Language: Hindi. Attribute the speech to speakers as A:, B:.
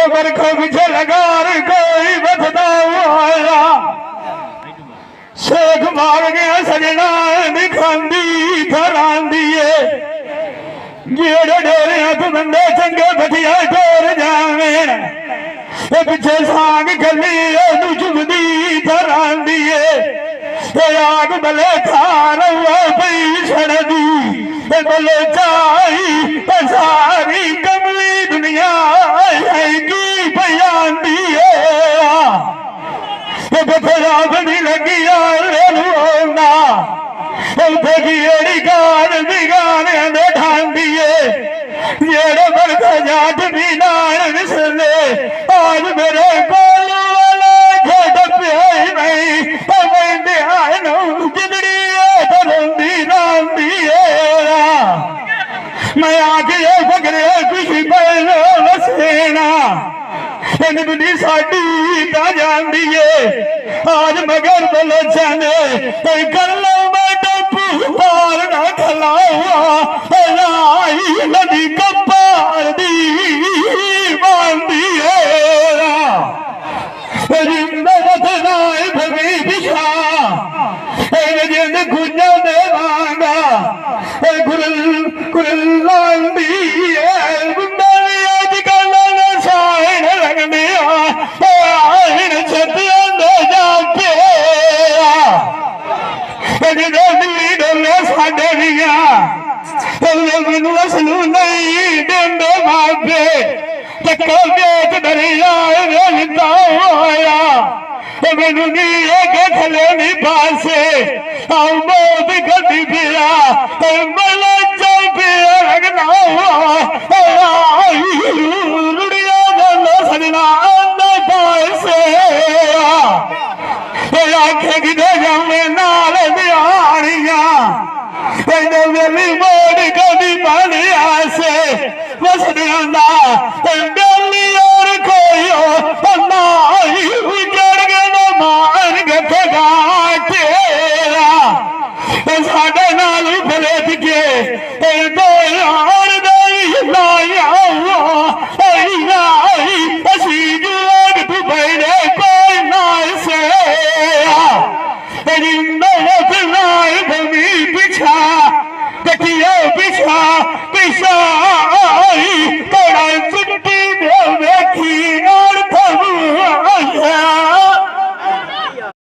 A: बरखों पीछे लगार कोई बथदा आया शेख मार गया सजना दिखांदी धरांदी जेड़े डेरिया तो बंदे चंगे बठिया डोर जावे पिछे सांग गली चुभदी धरांदी आग बले खार पई छड़दी बले चाई सारी कमली दुनिया की पयांदी बथरा बनी लगी रोना गान बिगाने ठांदी जेड़े बरखा जाट भी नान विसले आज मेरे कोलू वाला खेत प्याई नहीं जिंदड़ी रोंदी रांदी मैं आके फकरे खुशी पहले वसेना बनी साडी ता जांदी आज मगर बलोचन कर लो मैं टप्पू पार ना खलावा लाई नदी कपार दी बांदी जिंदत नाई भगी दिशा जिंद खुजा दे मांगा कुरल कुरल लांदी मैनू थले नहीं पासे मौत कदी पिया मला चल पिया लगना रुड़िया गलो सजना पासे आखे कि जावे नाल दियारिया वेली मोड़ कदी पानी आसे बस